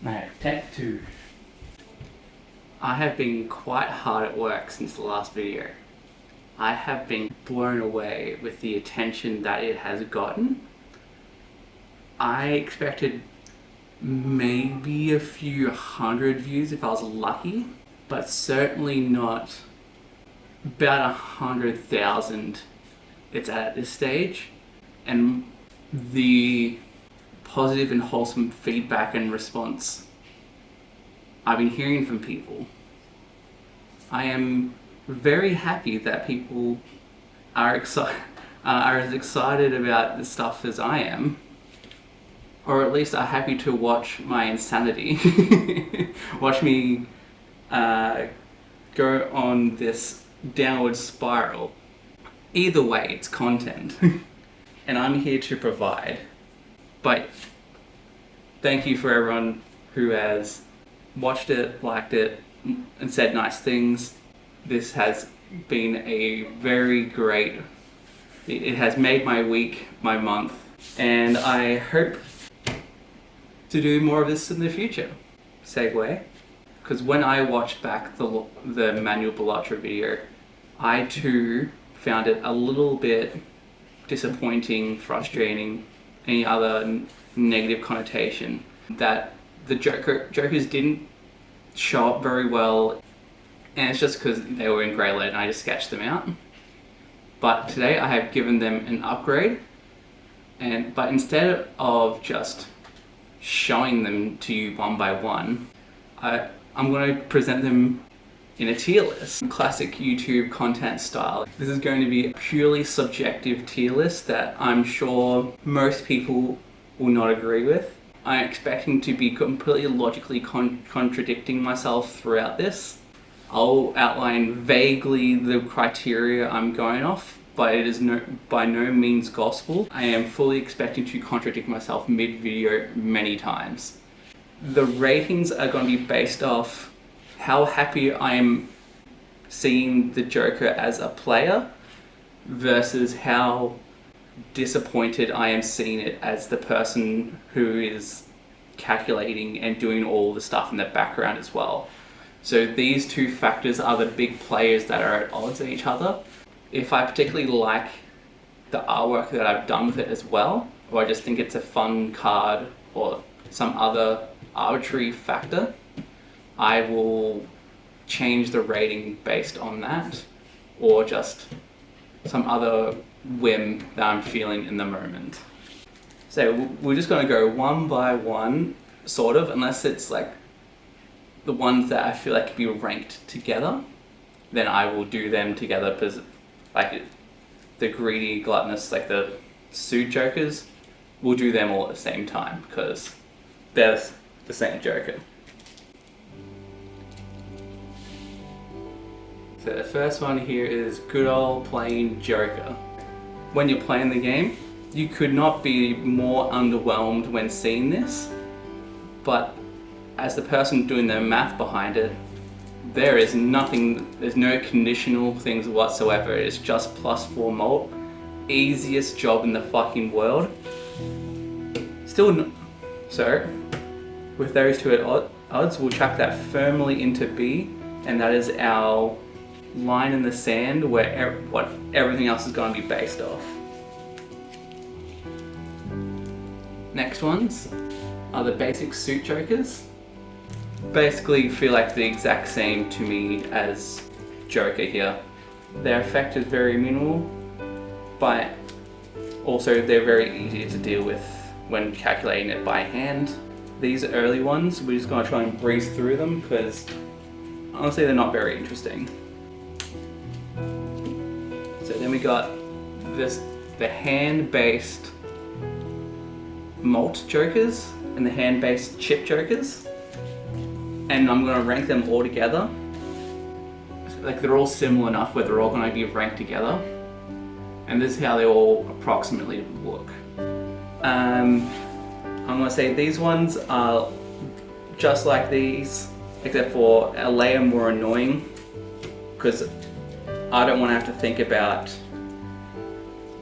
No, take two. I have been quite hard at work since the last video. I have been blown away with the attention that it has gotten. I expected maybe a few hundred views if I was lucky, but certainly not about 100,000 it's at this stage. And the positive and wholesome feedback and response I've been hearing from people, I am very happy that people are as excited about this stuff as I am, or at least are happy to watch my insanity, watch me go on this downward spiral. Either way, it's content, and I'm here to provide. But thank you for everyone who has watched it, liked it, and said nice things. This has been a very great, it has made my week, my month, and I hope to do more of this in the future. Segue. Because when I watched back the manual Balatro video, I too found it a little bit disappointing, frustrating, any other negative connotation, that the jokers didn't show up very well, and it's just because they were in grey letter and I just sketched them out. But today I have given them an upgrade, but instead of just showing them to you one by one, I'm going to present them in a tier list. Classic YouTube content style. This is going to be a purely subjective tier list that I'm sure most people will not agree with. I'm expecting to be completely logically contradicting myself throughout this. I'll outline vaguely the criteria I'm going off, but it is by no means gospel. I am fully expecting to contradict myself mid-video many times. The ratings are going to be based off how happy I am seeing the Joker as a player versus how disappointed I am seeing it as the person who is calculating and doing all the stuff in the background as well. So these two factors are the big players that are at odds with each other. If I particularly like the artwork that I've done with it as well, or I just think it's a fun card or some other arbitrary factor, I will change the rating based on that, or just some other whim that I'm feeling in the moment. So we're just going to go one by one, sort of, unless it's like the ones that I feel like could be ranked together, then I will do them together, because like the greedy, gluttonous, like the suit jokers, we'll do them all at the same time because they're the same Joker. So the first one here is good old plain Joker. When you're playing the game, you could not be more underwhelmed when seeing this, but as the person doing the math behind it, there's no conditional things whatsoever. It's just +4 mult. Easiest job in the fucking world. So, with those two at odds, we'll chuck that firmly into B, and that is our line in the sand where what everything else is going to be based off. Next ones are the basic suit jokers. Basically feel like the exact same to me as Joker here. Their effect is very minimal, but also they're very easy to deal with when calculating it by hand. These early ones, we're just going to try and breeze through them because honestly they're not very interesting. So then we got the hand-based malt jokers and the hand-based chip jokers, and I'm going to rank them all together. Like they're all similar enough where they're all going to be ranked together, and this is how they all approximately look. I'm going to say these ones are just like these, except for a layer more annoying, because I don't want to have to think about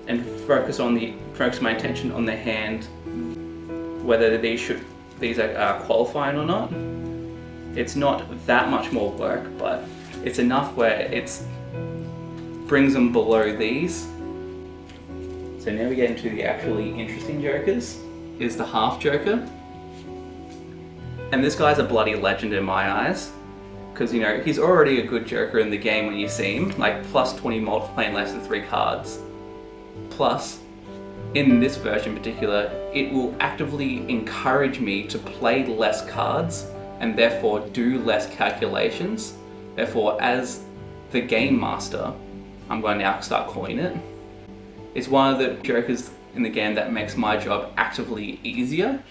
and focus my attention on the hand, whether these should these are qualifying or not. It's not that much more work, but it's enough where it brings them below these. So now we get into the actually interesting jokers. Is the half joker. And this guy's a bloody legend in my eyes. Because, you know, he's already a good joker in the game when you see him. Like, plus 20 multiplying less than 3 cards. Plus, in this version in particular, it will actively encourage me to play less cards and therefore do less calculations. Therefore, as the game master, I'm going to now start calling it. It's one of the jokers in the game that makes my job actively easier.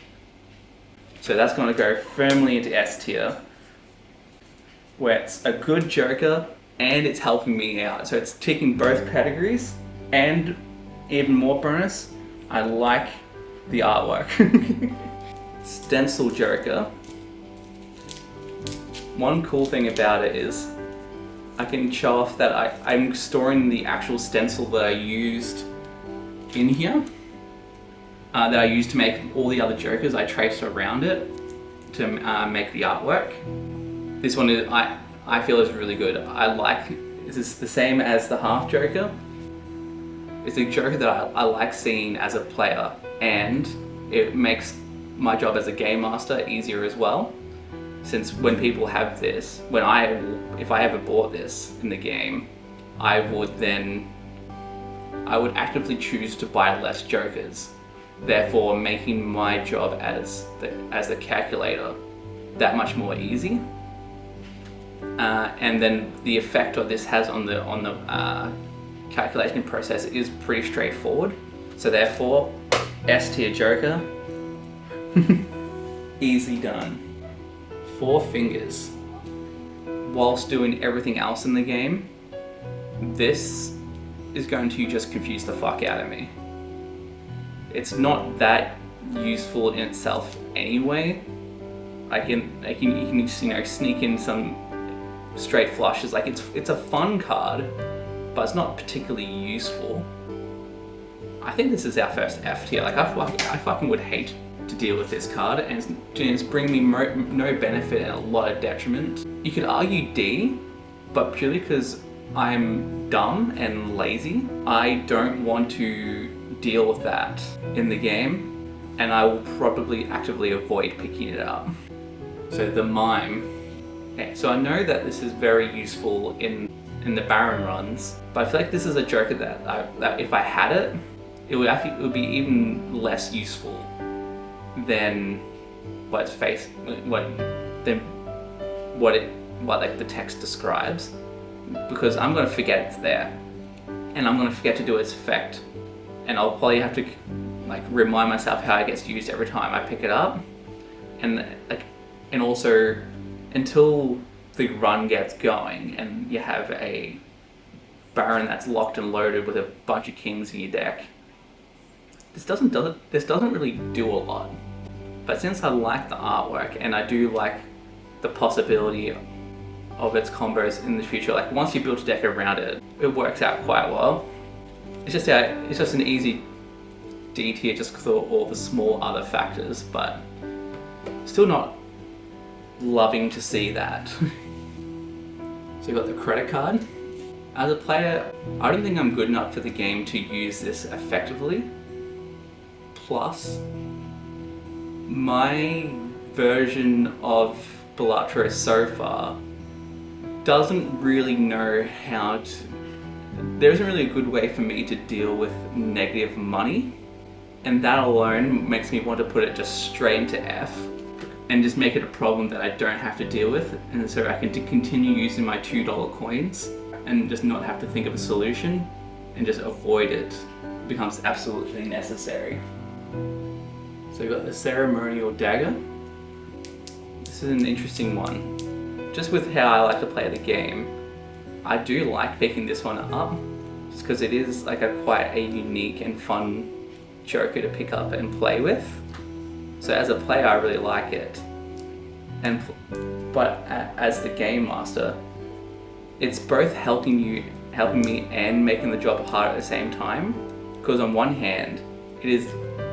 So that's going to go firmly into S tier, where it's a good joker and it's helping me out. So it's ticking both categories, and even more bonus, I like the artwork. Stencil joker. One cool thing about it is I can show off that I'm storing the actual stencil that I used in here, that I used to make all the other jokers. I traced around it to make the artwork. This one is, I feel is really good. This is the same as the half joker. It's a joker that I like seeing as a player, and it makes my job as a game master easier as well. Since when people have this, if I ever bought this in the game, I would actively choose to buy less jokers, therefore making my job as the calculator that much more easy. And then the effect of this has on the calculation process is pretty straightforward. So therefore, S tier joker, easy done. 4 fingers. Whilst doing everything else in the game, this is going to just confuse the fuck out of me. It's not that useful in itself anyway. You can just, you know, sneak in some straight flushes. Like, it's a fun card, but it's not particularly useful. I think this is our first F tier. Like, I fucking would hate to deal with this card, and it's bringing me no benefit and a lot of detriment. You could argue D, but purely because I'm dumb and lazy, I don't want to deal with that in the game, and I will probably actively avoid picking it up. So the mime. Okay, so I know that this is very useful in the Baron runs, but I feel like this is a joker that if I had it, it would be even less useful than what the text describes, because I'm going to forget it's there, and I'm going to forget to do its effect, and I'll probably have to like remind myself how it gets used every time I pick it up, and also until the run gets going and you have a Baron that's locked and loaded with a bunch of kings in your deck. This doesn't really do a lot. But since I like the artwork, and I do like the possibility of its combos in the future, like once you build a deck around it, it works out quite well. It's just an easy D tier just because of all the small other factors, but still not loving to see that. So you got the credit card. As a player, I don't think I'm good enough for the game to use this effectively. Plus, my version of Balatro so far doesn't really know how to... There isn't really a good way for me to deal with negative money, and that alone makes me want to put it just straight into F and just make it a problem that I don't have to deal with, and so I can continue using my $2 coins and just not have to think of a solution and just avoid it. It becomes absolutely necessary. So we've got the ceremonial dagger. This is an interesting one. Just with how I like to play the game, I do like picking this one up, just because it is like quite a unique and fun joker to pick up and play with. So as a player, I really like it. But as the game master, it's both helping me and making the job hard at the same time. Because on one hand, it is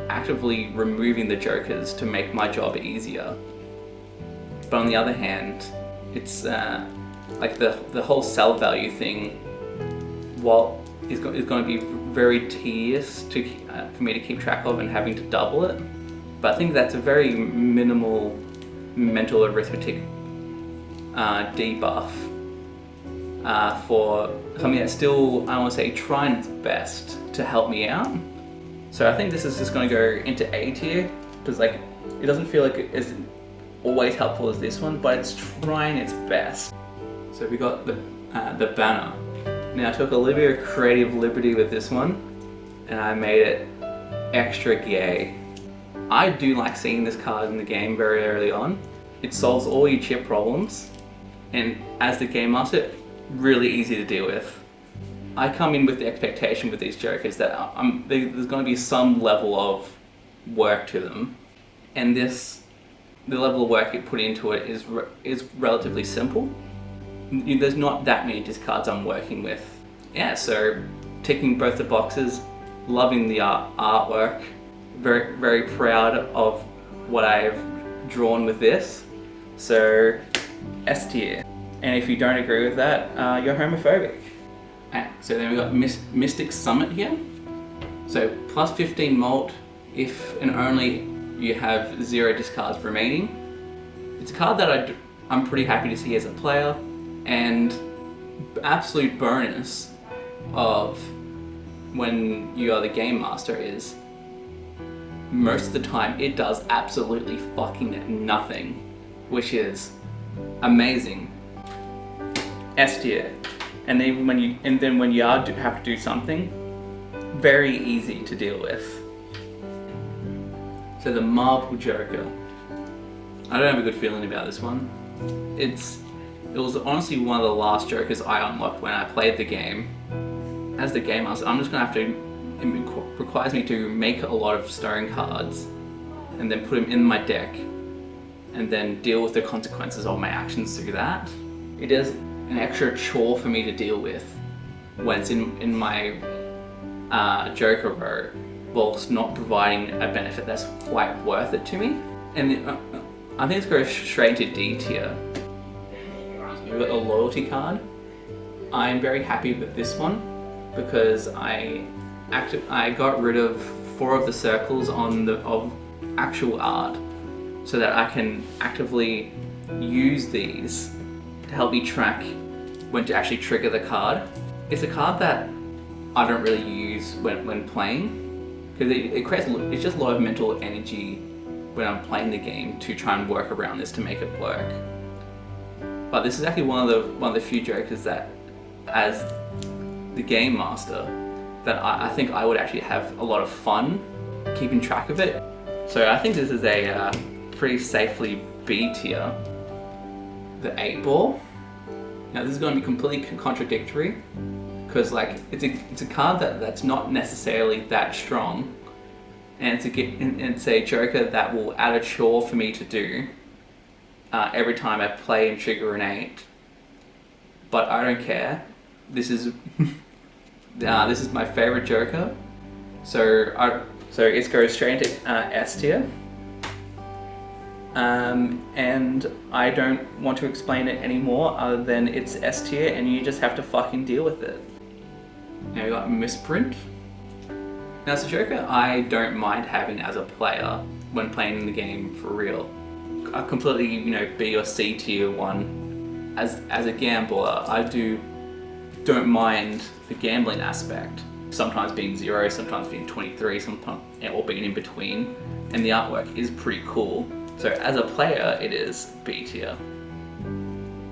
actively removing the jokers to make my job easier. But on the other hand, it's like the whole sell value thing, while is going to be very tedious for me to keep track of and having to double it. But I think that's a very minimal mental arithmetic debuff for something that's still, I want to say, trying its best to help me out. So I think this is just going to go into A tier, because like it doesn't feel like it's always helpful as this one, but it's trying its best. So we got the banner. Now I took a little bit of creative liberty with this one, and I made it extra gay. I do like seeing this card in the game very early on. It solves all your chip problems, and as the game master, really easy to deal with. I come in with the expectation with these jokers that there's going to be some level of work to them, and the level of work you put into it is relatively simple. There's not that many discards I'm working with. Yeah, so ticking both the boxes, loving the artwork, very, very proud of what I've drawn with this. So S tier. And if you don't agree with that, you're homophobic. Alright, so then we got Mystic Summit here. So plus 15 mult if and only you have 0 discards remaining. It's a card that I'm pretty happy to see as a player, and absolute bonus of when you are the game master is most of the time it does absolutely fucking nothing, which is amazing. S tier. And then when you have to do something, very easy to deal with. So the Marble Joker. I don't have a good feeling about this one. It was honestly one of the last jokers I unlocked when I played the game. As the game master, I'm just gonna have to, it requires me to make a lot of stone cards and then put them in my deck and then deal with the consequences of my actions through that. It is an extra chore for me to deal with when it's in my Joker row, whilst not providing a benefit that's quite worth it to me. And I think it's goes straight into D tier. So we've got a loyalty card. I'm very happy with this one because I got rid of 4 of the circles of actual art, so that I can actively use these to help me track when to actually trigger the card. It's a card that I don't really use when playing, because it's just a lot of mental energy when I'm playing the game to try and work around this to make it work. But this is actually one of the few jokers that, as the game master, that I think I would actually have a lot of fun keeping track of it. So I think this is a pretty safely B tier. The 8-ball. Now this is going to be completely contradictory, because like it's a card that's not necessarily that strong, and it's a joker that will add a chore for me to do every time I play and trigger an 8. But I don't care. This is this is my favorite joker. So it goes straight into S tier. And I don't want to explain it anymore other than it's S tier and you just have to fucking deal with it. Now we got Misprint. Now it's a joker I don't mind having as a player when playing the game for real. I completely, B or C tier one. As a gambler, I don't mind the gambling aspect. Sometimes being 0, sometimes being 23, sometimes or being in between, and the artwork is pretty cool. So as a player, it is B tier.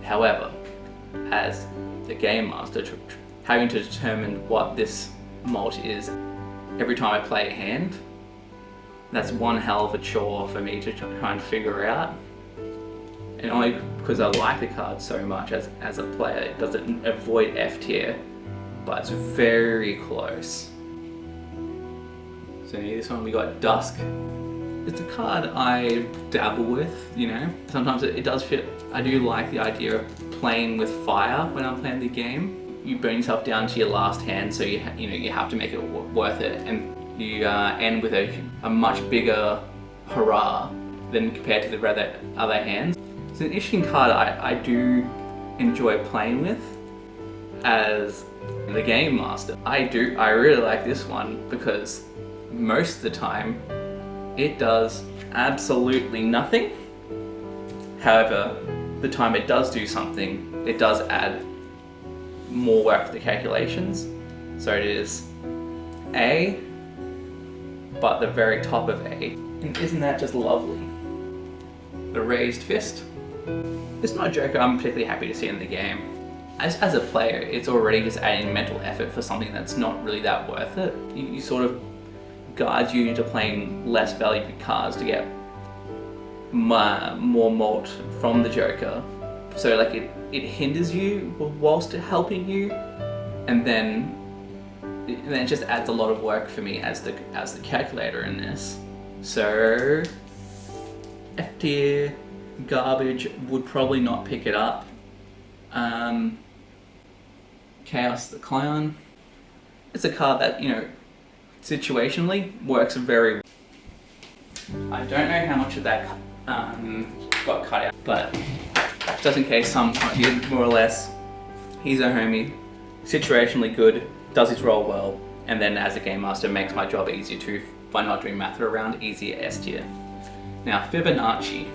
However, as the game master, having to determine what this mult is every time I play a hand, that's one hell of a chore for me to try and figure out. And only because I like the card so much as a player, it doesn't avoid F tier, but it's very close. So this one we got Dusk. It's a card I dabble with, Sometimes it does fit. I do like the idea of playing with fire when I'm playing the game. You burn yourself down to your last hand, so you have to make it worth it. And you end with a much bigger hurrah than compared to the other hands. It's an interesting card I do enjoy playing with as the Game Master. I really like this one because most of the time it does absolutely nothing. However, the time it does do something, it does add more work to the calculations. So it is A, but the very top of A. And isn't that just lovely? The raised fist. It's not a joker I'm particularly happy to see in the game. As a player, it's already just adding mental effort for something that's not really that worth it. You sort of guides you into playing less valuable cards to get more malt from the joker. So like it hinders you whilst helping you, and then it just adds a lot of work for me as the calculator in this. So F tier garbage, would probably not pick it up. Chaos the Clown. It's a card that, you know, situationally works very well. I don't know how much of that got cut out, but just in case some did, more or less, he's a homie, situationally good, does his role well, and then as a Game Master makes my job easier too by not doing math around, easier S tier. Now Fibonacci.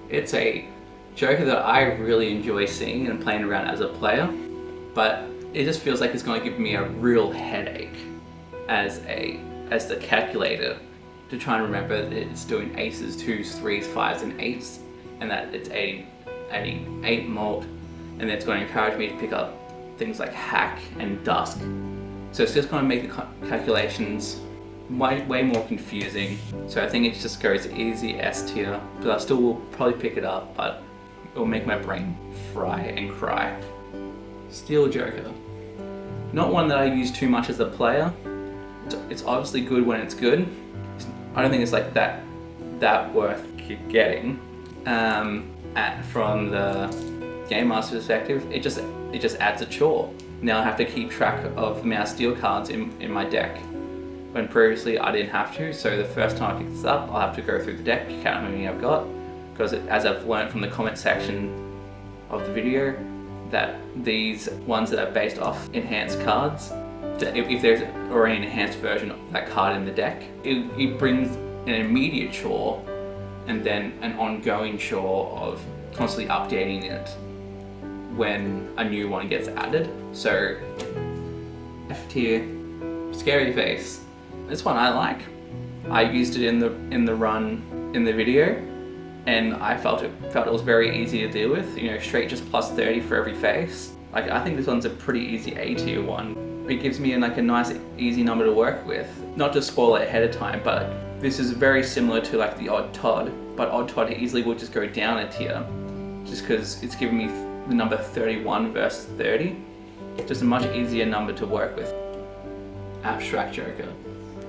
It's a joker that I really enjoy seeing and playing around as a player, but it just feels like it's going to give me a real headache as the calculator to try and remember that it's doing aces, twos, threes, fives, and eights, and that it's adding 8 malt, and then it's going to encourage me to pick up things like hack and dusk. So it's just going to make the calculations way more confusing. So I think it just goes easy S tier, but I still will probably pick it up, but it will make my brain fry and cry. Steel Joker. Not one that I use too much as a player. It's obviously good when it's good. I don't think it's like that worth getting. From the Game Master perspective, it just adds a chore. Now I have to keep track of the amount of steel cards in my deck, when previously I didn't have to. So the first time I pick this up, I'll have to go through the deck, count how many I've got, because as I've learned from the comment section of the video, that these ones that are based off enhanced cards, that if there's already an enhanced version of that card in the deck, it brings an immediate chore and then an ongoing chore of constantly updating it when a new one gets added. So F tier, Scary Face. This one I like. I used it in the run in the video, and I felt it was very easy to deal with. You know, straight just plus 30 for every face. Like, I think this one's a pretty easy A tier one. It gives me like a nice easy number to work with. Not to spoil it ahead of time, but this is very similar to like the Odd Todd, but Odd Todd easily will just go down a tier, just because it's giving me the number 31 versus 30. Just a much easier number to work with. Abstract Joker.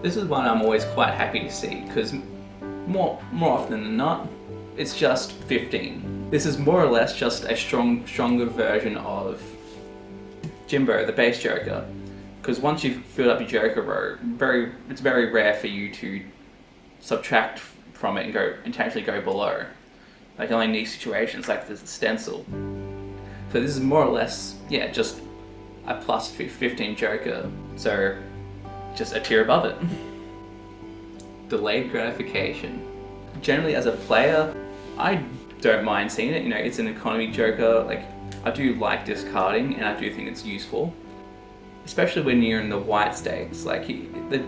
This is one I'm always quite happy to see, because more often than not, it's just 15. This is more or less just a stronger version of Jimbo, the base Joker. Because once you've filled up your Joker row, it's very rare for you to subtract from it and intentionally go below. Like only in these situations, like there's a stencil. So this is more or less, yeah, just a plus 15 Joker. So just a tier above it. Delayed gratification. Generally as a player, I don't mind seeing it. You know, it's an economy Joker. Like, I do like discarding, and I do think it's useful, especially when you're in the white stakes. Like the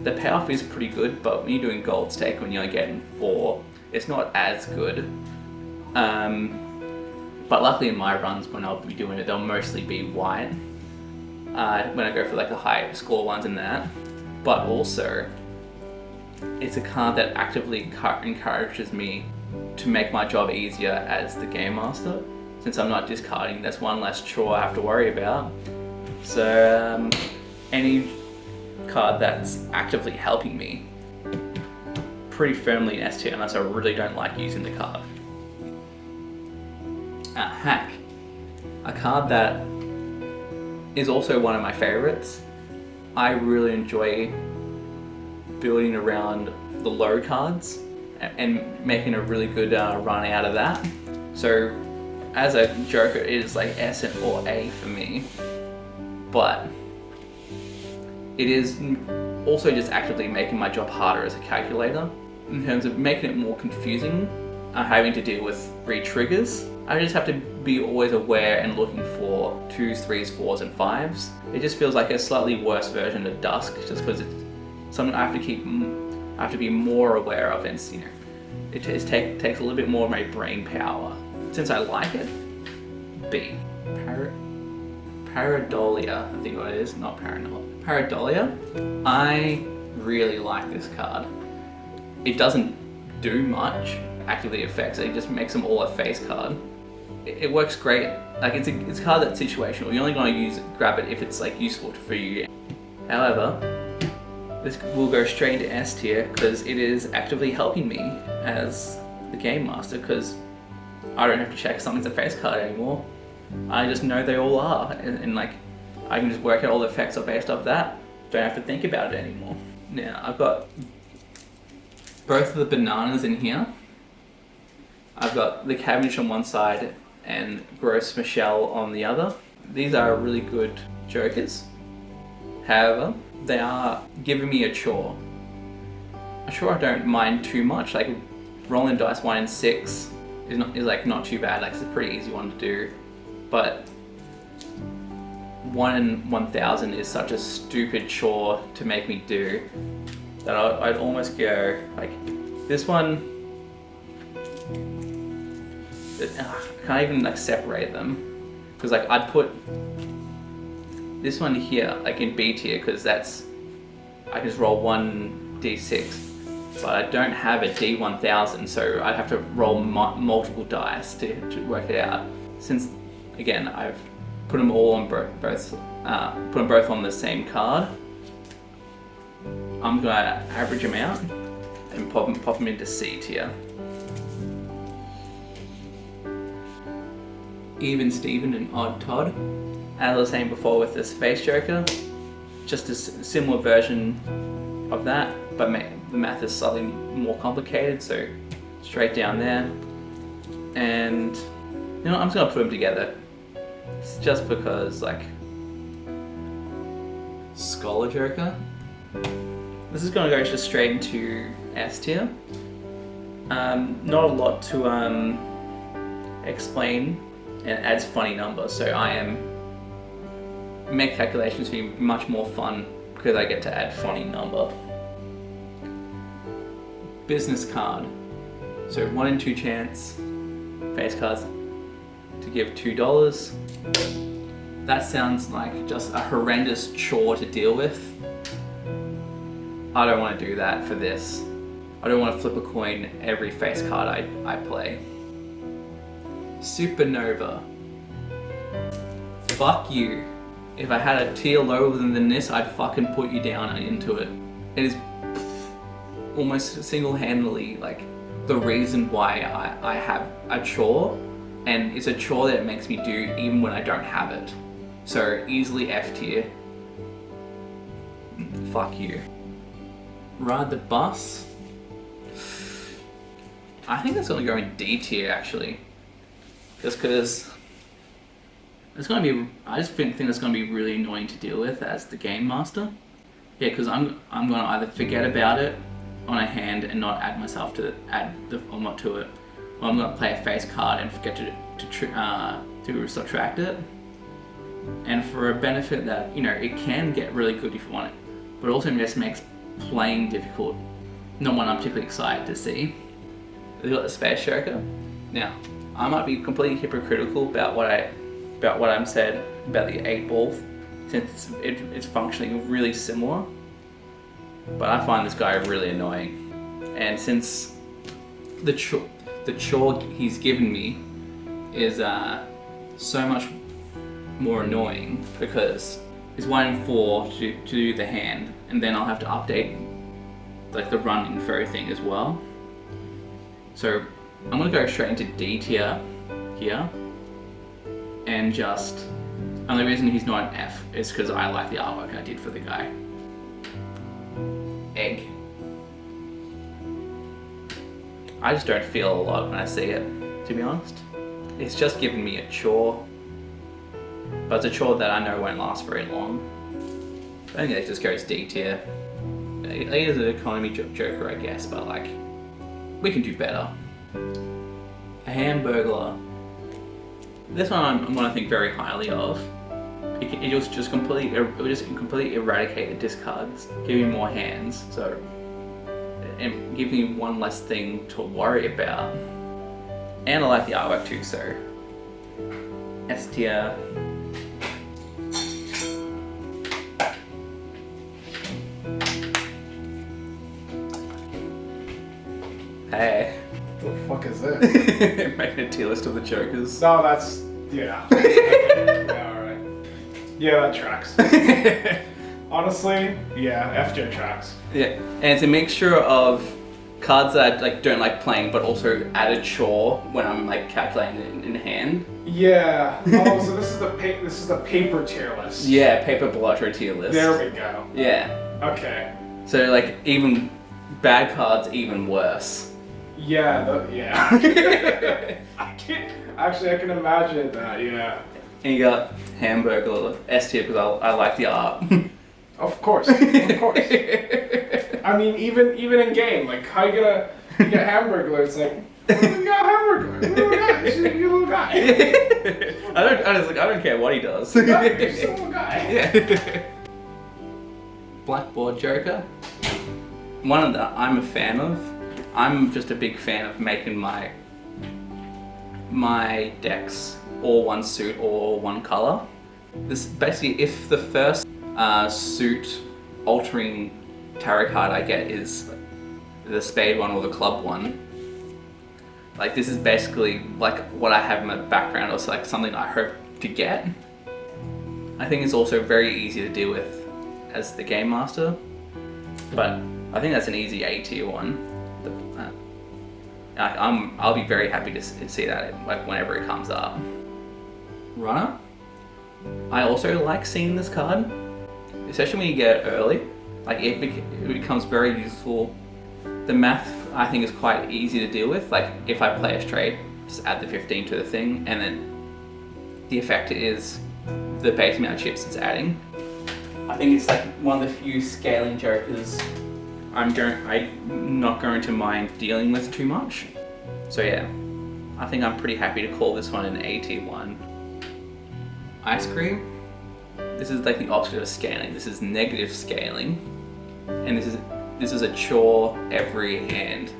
payoff is pretty good, but when you're doing gold stake, when you're getting 4, it's not as good. But luckily in my runs, when I'll be doing it, they'll mostly be white. When I go for like the high score ones and that. But also, it's a card that actively encourages me to make my job easier as the Game Master. Since I'm not discarding, that's one less chore I have to worry about. So any card that's actively helping me, pretty firmly in S tier, unless I really don't like using the card. Hack. A card that is also one of my favorites. I really enjoy building around the low cards and making a really good run out of that. So as a joker, it is like S or A for me, but it is also just actively making my job harder as a calculator in terms of making it more confusing, having to deal with re-triggers. I just have to be always aware and looking for 2s, 3s, 4s, and 5s. It just feels like a slightly worse version of Dusk, just because it's something I have to be more aware of, and you know, it takes a little bit more of my brain power. Since I like it, B. Pareidolia, I think what it is, not Paranoia. Pareidolia, I really like this card. It doesn't do much, actively affects it, it just makes them all a face card. It works great. Like it's a card that's situational. You're only going to grab it if it's like useful for you. However, this will go straight into S tier because it is actively helping me as the game master, because I don't have to check something's a face card anymore. I just know they all are, and like I can just work out all the effects are based off that. Don't have to think about it anymore. Now I've got both of the bananas in here. I've got the cabbage on one side and Gross Michelle on the other. These are really good jokers. However, they are giving me a chore. A chore I don't mind too much. Like rolling dice 1 and 6 is like not too bad. Like it's a pretty easy one to do. But 1 in 1,000 is such a stupid chore to make me do that I'd almost go like this one. I can't even like separate them, because like I'd put this one here like in B tier, because that's I can just roll 1d6, but I don't have a D1000, so I'd have to roll multiple dice to work it out. Since again I've put them all on both on the same card, I'm gonna average them out and pop them into C tier. Even Steven and Odd Todd. As I was saying before with this face joker, just a similar version of that, but the math is slightly more complicated, so straight down there. And you know, I'm just gonna put them together. It's just because, like, Scholar Joker. This is gonna go just straight into S tier. Not a lot to explain, and it adds funny numbers, so make calculations be much more fun because I get to add funny number. Business card. So 1 in 2 chance, face cards to give $2. That sounds like just a horrendous chore to deal with. I don't want to do that for this. I don't want to flip a coin every face card I play. Supernova. Fuck you. If I had a tier lower than this, I'd fucking put you down into it. It is almost single-handedly like the reason why I have a chore, and it's a chore that makes me do even when I don't have it. So easily F tier. Fuck you. Ride the bus. I think that's gonna go in D tier actually. Just because it's gonna be, I just think it's gonna be really annoying to deal with as the game master. Yeah, because I'm gonna either forget about it on a hand and not add myself to not to it, or I'm gonna play a face card and forget to subtract it. And for a benefit that, you know, it can get really good if you want it, but it also just makes playing difficult. Not one I'm particularly excited to see. We got the Space Joker. Now, I might be completely hypocritical about what I'm said about the 8 ball, since it's functioning really similar. But I find this guy really annoying, and since the chore he's given me is so much more annoying, because it's 1 in 4 to do the hand, and then I'll have to update like the running for everything as well. So I'm gonna go straight into D tier here and just Only reason he's not an F is because I like the artwork I did for the guy. Egg. I just don't feel a lot when I see it, to be honest. It's just giving me a chore, but it's a chore that I know won't last very long. I think it just goes D tier. It is an economy joker, I guess, but like, we can do better. A Hamburglar. This one I'm gonna think very highly of. It will just completely eradicate the discards, give me more hands, so and give me one less thing to worry about. And I like the artwork too, so S tier. Hey. What the fuck is this? Making a tier list of the jokers. No, that's... yeah. Okay. Yeah, alright. Yeah, that tracks. Honestly, yeah, F tier tracks. Yeah, and it's a mixture of cards that I like don't like playing, but also add a chore when I'm like calculating it in hand. Yeah. Oh, so this is the paper tier list. Yeah, paper Balatro tier list. There we go. Yeah. Okay. So like even bad cards, even worse. Yeah. Yeah. I can imagine that. Yeah. And you got Hamburger S tier because I like the art. Of course. I mean, even in game, like how you get Hamburglar? It's like, you got Hamburglar, little guy. He's just a little guy. I don't care what he does. He's just a little guy. Yeah. Blackboard Joker. One that I'm a fan of. I'm just a big fan of making my decks all one suit or one color. This basically, if the first suit altering tarot card I get is the spade one or the club one, like this is basically like what I have in my background, or so like something I hope to get. I think it's also very easy to deal with as the game master, but I think that's an easy A tier one. I'll be very happy to see that like whenever it comes up. Runner. I also like seeing this card, especially when you get it early. Like it becomes very useful. The math I think is quite easy to deal with. Like if I play a straight, just add the 15 to the thing, and then the effect is the base amount of chips it's adding. I think it's like one of the few scaling jokers I'm not going to mind dealing with too much. So yeah, I think I'm pretty happy to call this one an A tier one. Ice cream. This is like the opposite of scaling. This is negative scaling, and this is a chore every hand.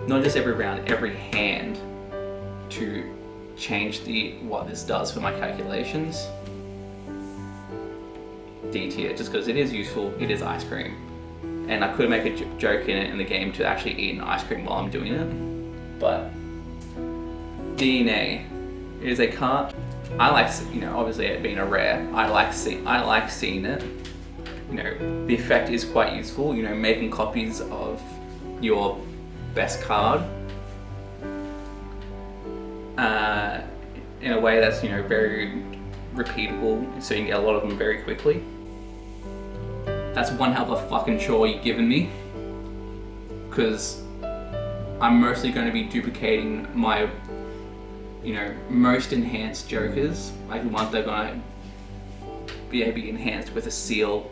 Not just every round, every hand, to change what this does for my calculations. D tier, just because it is useful. It is ice cream. And I could make a joke in the game to actually eat an ice cream while I'm doing it. But DNA is a card. I like, obviously it being a rare, I like seeing it. The effect is quite useful. Making copies of your best card in a way that's very repeatable, so you can get a lot of them very quickly. That's one hell of a fucking chore you've given me, because I'm mostly going to be duplicating my, most enhanced jokers, like the ones that are going to be enhanced with a seal.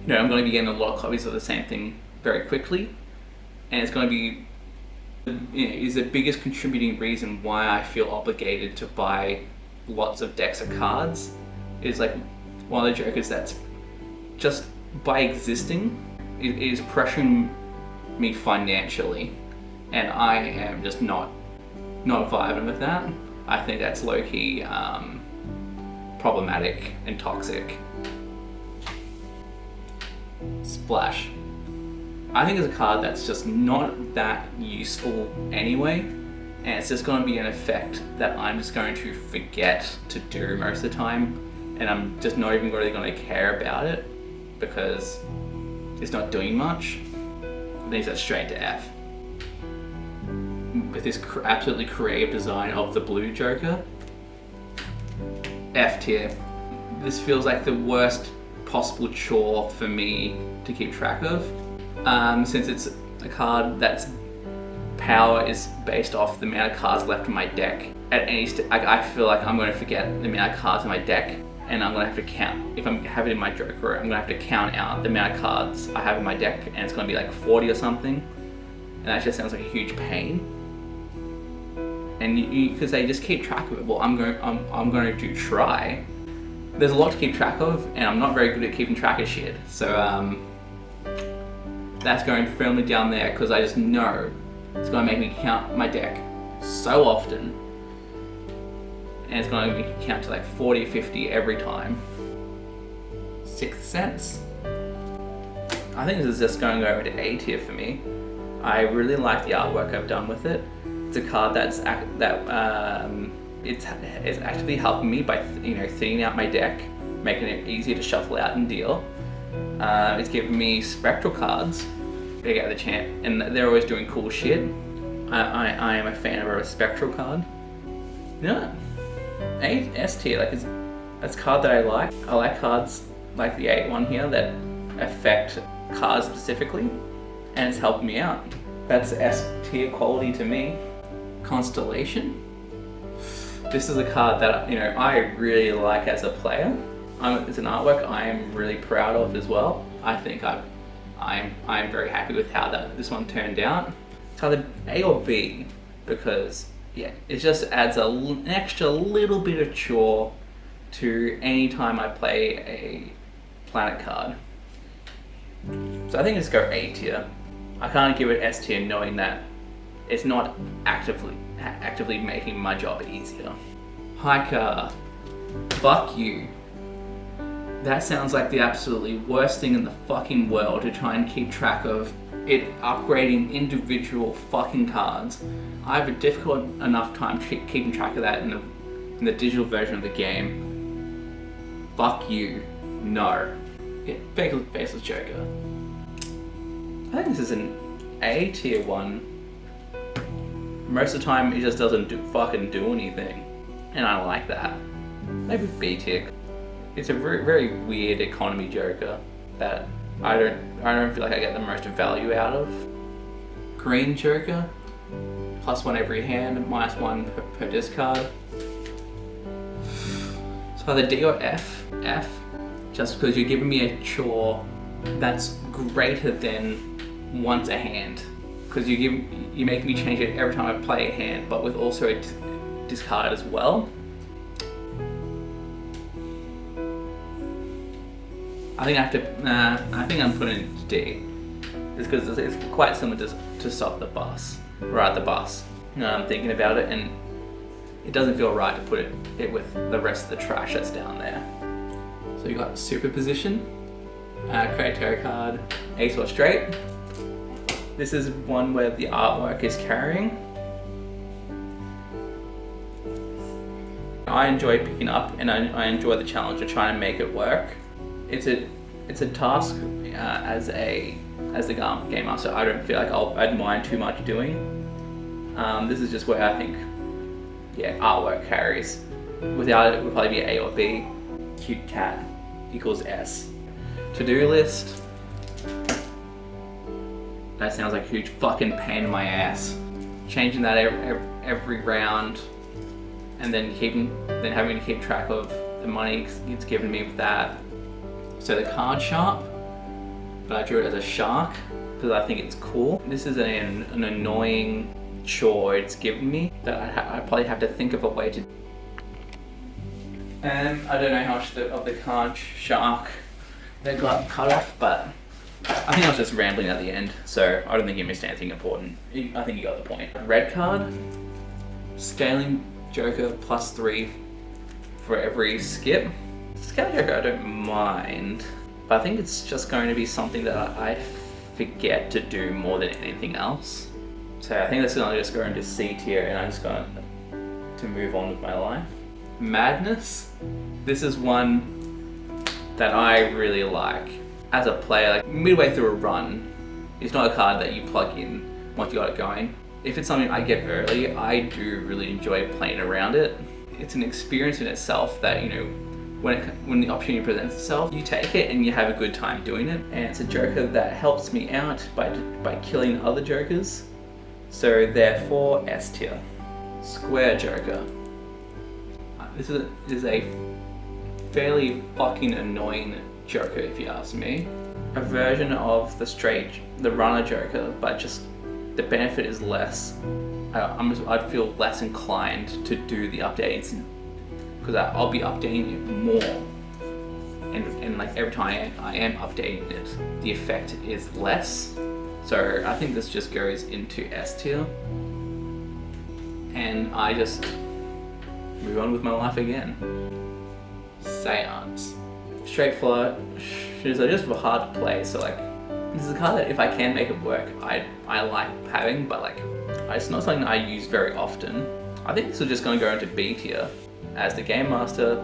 I'm going to be getting a lot of copies of the same thing very quickly, and it's going to be, is the biggest contributing reason why I feel obligated to buy lots of decks of cards. Is like one of the jokers that's just by existing, it is pressuring me financially, and I am just not vibing with that. I think that's low-key problematic and toxic. Splash. I think it's a card that's just not that useful anyway, and it's just going to be an effect that I'm just going to forget to do most of the time, and I'm just not even really going to care about it because it's not doing much. I think it's straight to F. With this absolutely creative design of the blue Joker, F tier. This feels like the worst possible chore for me to keep track of, since it's a card that's power is based off the amount of cards left in my deck. At any I feel like I'm going to forget the amount of cards in my deck, and I'm going to have to count. If I'm having it in my Joker, I'm going to have to count out the amount of cards I have in my deck, and it's going to be like 40 or something, and that just sounds like a huge pain. And because they just keep track of it. Well, I'm going to try. There's a lot to keep track of, and I'm not very good at keeping track of shit. So that's going firmly down there because I just know it's going to make me count my deck so often, and it's going to make me count to like 40, 50 every time. Sixth Sense. I think this is just going over to A tier for me. I really like the artwork I've done with it. It's a card it's actively helping me by thinning out my deck, making it easier to shuffle out and deal. It's giving me spectral cards. They get the chance, and they're always doing cool shit. I am a fan of a spectral card. S tier, like it's a card that I like. I like cards like the 8 here that affect cards specifically, and it's helped me out. That's S tier quality to me. Constellation. This is a card that I really like as a player. It's an artwork I am really proud of as well. I think I'm very happy with how this one turned out. It's either A or B because it just adds an extra little bit of chore to any time I play a planet card. So I think just go A tier. I can't give it S tier knowing that it's not actively making my job easier. Hiker. Fuck you. That sounds like the absolutely worst thing in the fucking world to try and keep track of it upgrading individual fucking cards. I have a difficult enough time keeping track of that in the digital version of the game. Fuck you. No. Yeah, Faceless Joker. I think this is an A tier one. Most of the time it just doesn't fucking do anything, and I like that. Maybe B tier. It's a very, very weird economy Joker that I don't feel like I get the most value out of. Green Joker, +1 every hand, -1 per discard. So either D or F. F, just because you're giving me a chore that's greater than once a hand. Because you make me change it every time I play a hand, but with also a discard as well. I think I think I'm putting it D. Just because it's quite similar to Stop the Bus, Ride the Bus. I'm thinking about it, and it doesn't feel right to put it with the rest of the trash that's down there. So you got Superposition, create tarot card, Ace or Straight. This is one where the artwork is carrying. I enjoy picking up, and I enjoy the challenge of trying to make it work. It's a task as the game master. I don't feel like I'd mind too much doing. This is just where I think, artwork carries. Without it would probably be A or B. Cute cat equals S. To-do list. That sounds like a huge fucking pain in my ass. Changing that every round, and then having to keep track of the money it's given me with that. So the card sharp, but I drew it as a shark because I think it's cool. This is an annoying chore it's given me that I probably have to think of a way to. And I don't know how much of the card shark that got cut off, but I think I was just rambling at the end, so I don't think you missed anything important. I think you got the point. Red card, Scaling Joker +3 for every skip. Scaling Joker I don't mind, but I think it's just going to be something that I forget to do more than anything else. So I think that's going to just go into C tier, and I'm just going to move on with my life. Madness. This is one that I really like. As a player, like midway through a run, it's not a card that you plug in once you got it going. If it's something I get early, I do really enjoy playing around it. it's an experience in itself that, you know, when the opportunity presents itself, you take it and you have a good time doing it. And it's a Joker that helps me out by killing other Jokers. So therefore, S tier. Square Joker. This is a fairly fucking annoying Joker, if you ask me. A version of the runner Joker, but just the benefit is less. I'd feel less inclined to do the updates because I'll be updating it more, and like every time I am updating it, the effect is less. So I think this just goes into S tier, and I just move on with my life again. Seance. Straightforward. She's just hard to play, so like this is a card that if I can make it work, I like having, but like it's not something I use very often. I think this is just going to go into B tier. As the game master,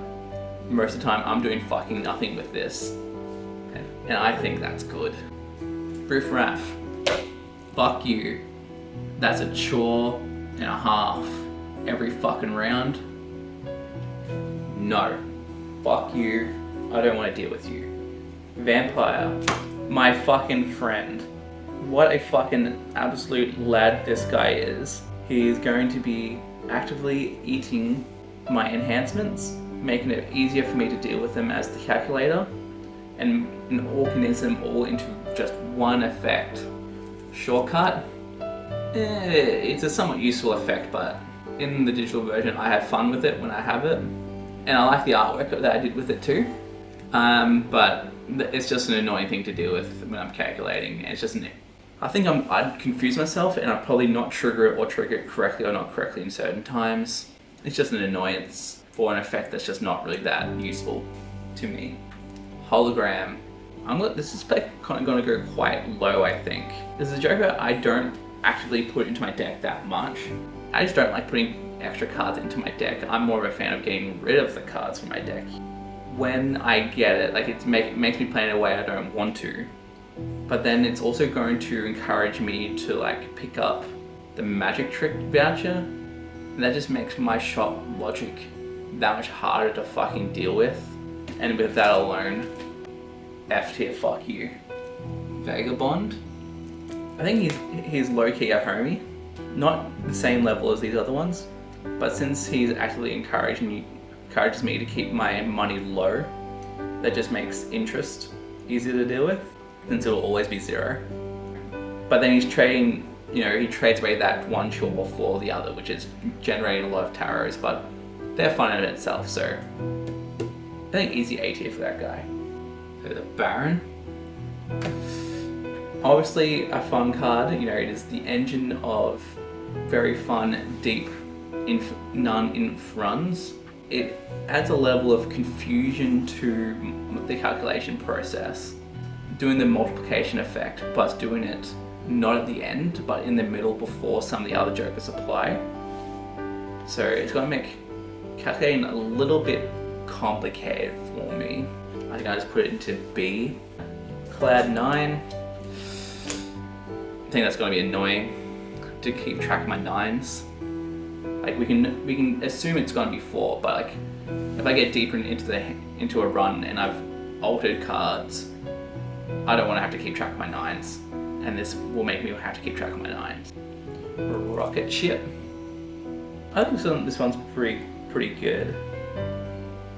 most of the time I'm doing fucking nothing with this, and I think that's good. Riff Raff. Fuck you. That's a chore and a half every fucking round. No. Fuck you. I don't want to deal with you. Vampire. My fucking friend. What a fucking absolute lad this guy is. He's going to be actively eating my enhancements, making it easier for me to deal with them as the calculator, and organize them all into just one effect. Shortcut. It's a somewhat useful effect, but in the digital version I have fun with it when I have it, and I like the artwork that I did with it too. But it's just an annoying thing to deal with when I'm calculating. It's just I think I'd confuse myself and I'd probably not trigger it or trigger it correctly or not correctly in certain times. It's just an annoyance for an effect that's just not really that useful to me. Hologram. This is kind of going to go quite low, I think. This is a Joker I don't actively put into my deck that much. I just don't like putting extra cards into my deck. I'm more of a fan of getting rid of the cards from my deck. When I get it, like it makes me play in a way I don't want to. But then it's also going to encourage me to like pick up the magic trick voucher. And that just makes my shop logic that much harder to fucking deal with. And with that alone, F tier, fuck you. Vagabond. I think he's low-key a homie. Not the same level as these other ones, but since he's actively encourages me to keep my money low, that just makes interest easier to deal with, since it'll always be 0. But then he's trading, he trades away that one chore for the other, which is generating a lot of tarots, but they're fun in itself, so I think easy A tier for that guy. So the Baron. Obviously a fun card, it is the engine of very fun, deep non-inf runs. It adds a level of confusion to the calculation process. Doing the multiplication effect, but doing it not at the end, but in the middle before some of the other Jokers apply. So it's going to make calculating a little bit complicated for me. I think I just put it into B. Cloud 9. I think that's going to be annoying to keep track of my 9s. Like we can assume it's going to be 4, but like if I get deeper into a run and I've altered cards, I don't want to have to keep track of my 9s, and this will make me have to keep track of my 9s. Rocket ship. I think this one's pretty good.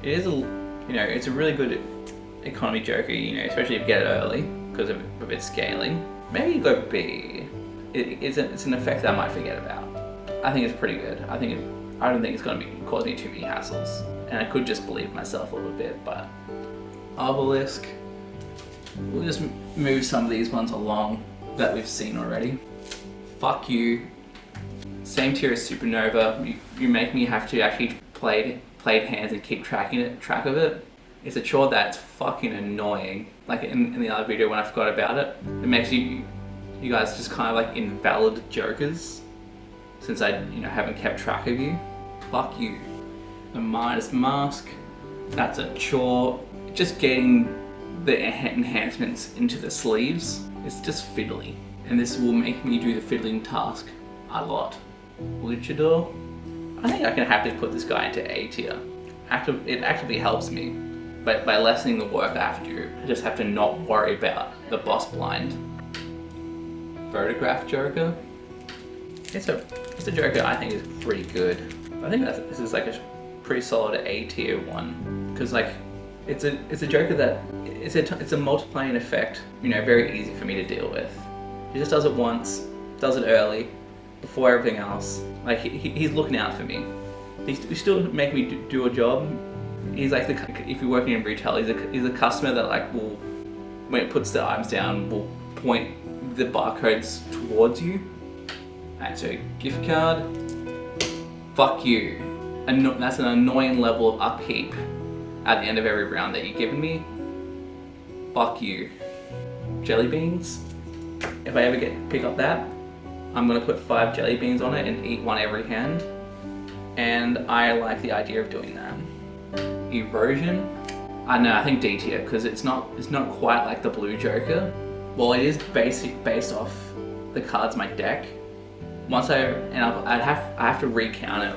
It is it's a really good economy Joker, especially if you get it early because of its scaling. Maybe you go B. It's an effect that I might forget about. I think it's pretty good. I don't think it's going to cause me too many hassles, and I could just believe myself a little bit. But Obelisk. We'll just move some of these ones along that we've seen already. Fuck you. Same tier as Supernova. You make me have to actually play hands and keep track of it. It's a chore that's fucking annoying. Like in the other video when I forgot about it, it makes you guys just kind of like invalid Jokers, since I haven't kept track of you. Fuck you. The Midas Mask. That's a chore. Just getting the enhancements into the sleeves, it's just fiddly, and this will make me do the fiddling task a lot. Luchador. I think I can happily put this guy into A tier. It actively helps me. But by lessening the work I have to do, I just have to not worry about the boss blind. Photograph Joker. It's a Joker I think is pretty good. I think this is like a pretty solid A tier one, because like it's a Joker that it's a multiplying effect. You know, very easy for me to deal with. He just does it once, does it early, before everything else. Like he's looking out for me. He still make me do a job. He's like if you're working in retail, he's a customer that like will, when it puts the items down, will point the barcodes towards you. Alright, so gift card. Fuck you. That's an annoying level of upkeep at the end of every round that you've given me. Fuck you. Jelly beans. If I ever pick up that, I'm gonna put 5 jelly beans on it and eat one every hand. And I like the idea of doing that. Erosion. I don't know, I think D tier, because it's not quite like the blue Joker. Well, it is based off the cards in my deck. Once I have to recount it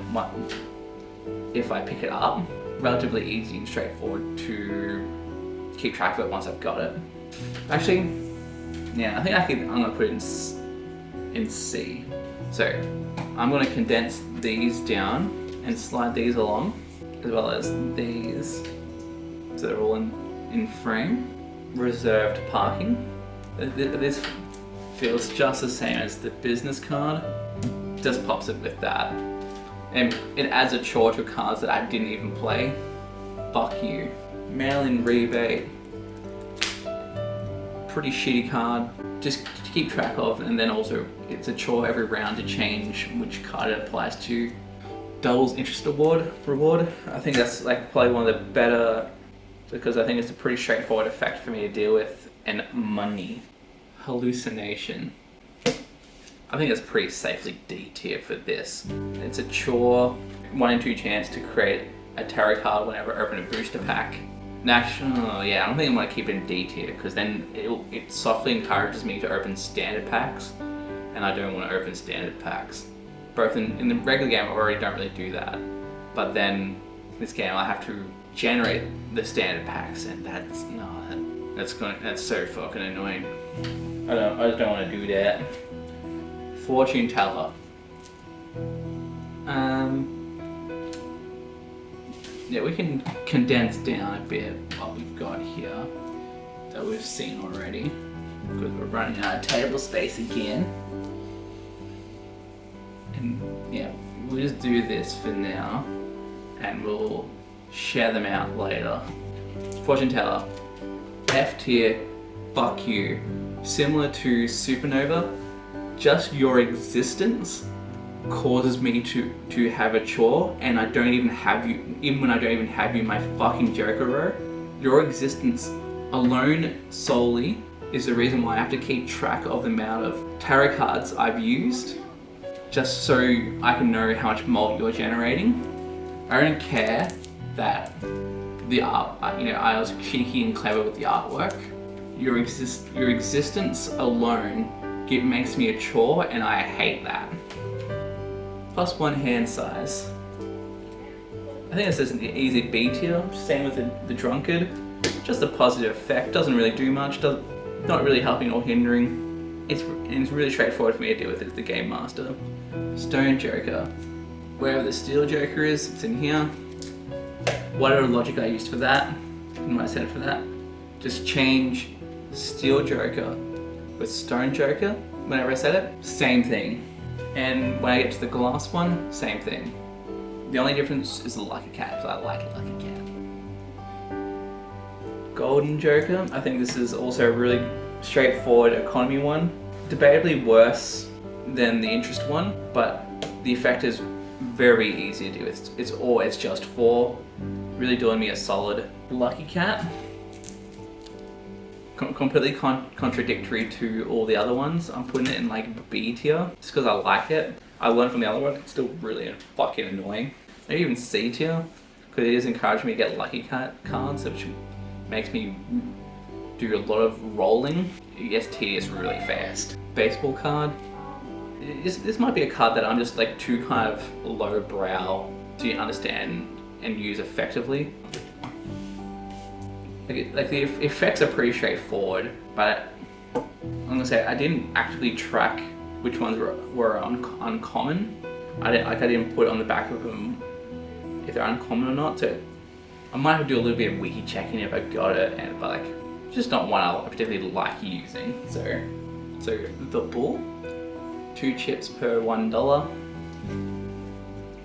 if I pick it up. Relatively easy and straightforward to keep track of it once I've got it. Actually, yeah, I think I'm gonna put it in C. So I'm gonna condense these down and slide these along, as well as these, so they're all in frame. Reserved parking. This feels just the same as the business card, just pops it with that. And it adds a chore to cards that I didn't even play. Fuck you. Mail-in rebate. Pretty shitty card, just to keep track of, and then also it's a chore every round to change which card it applies to. Doubles interest reward. I think that's like probably one of the better, because I think it's a pretty straightforward effect for me to deal with. And money. Hallucination. I think it's pretty safely D tier for this. It's a chore, 1 in 2 chance to create a tarot card whenever I open a booster pack. Naturally, yeah, I don't think I'm gonna keep it in D tier, because then it softly encourages me to open standard packs, and I don't want to open standard packs. Both in the regular game, I already don't really do that, but then this game I have to generate the standard packs, and that's so fucking annoying. I just don't want to do that. Fortune teller. Yeah, we can condense down a bit what we've got here that we've seen already, because we're running out of table space again. And yeah, we'll just do this for now, and we'll share them out later. Fortune teller. F tier. Fuck you. Similar to Supernova, just your existence causes me to have a chore, and I don't even have you, even when I don't even have you in my fucking Joker row. Your existence alone solely is the reason why I have to keep track of the amount of tarot cards I've used, just so I can know how much mold you're generating. I don't care that the art, I was cheeky and clever with the artwork. Your existence alone makes me a chore, and I hate that. +1 hand size. I think this is an easy B tier. Same with the drunkard. Just a positive effect. Doesn't really do much. Not really helping or hindering. It's really straightforward for me to deal with as the game master. Stone Joker. Wherever the Steel Joker is, it's in here. Whatever logic I used for that, and what I said for that, just change Steel Joker with Stone Joker. Whenever I said it, same thing. And when I get to the glass one, same thing. The only difference is the Lucky Cat, because I like Lucky Cat. Golden Joker. I think this is also a really straightforward economy one. Debatably worse than the interest one, but the effect is very easy to do. It's always just 4. Really doing me a solid. Lucky Cat. Completely contradictory to all the other ones. I'm putting it in like B tier just because I like it. I learned from the other one, it's still really fucking annoying. Maybe even C tier, because it is encouraging me to get Lucky Cat cards, which makes me do a lot of rolling. It gets tedious really fast. Baseball card. This might be a card that I'm just like too kind of low brow to understand and use effectively. Like the effects are pretty straightforward, but I'm gonna say I didn't actively track which ones were uncommon. I didn't put on the back of them if they're uncommon or not. So I might have to do a little bit of wiki checking if I got it, but like just not one I particularly like using. So the bull, 2 chips per $1.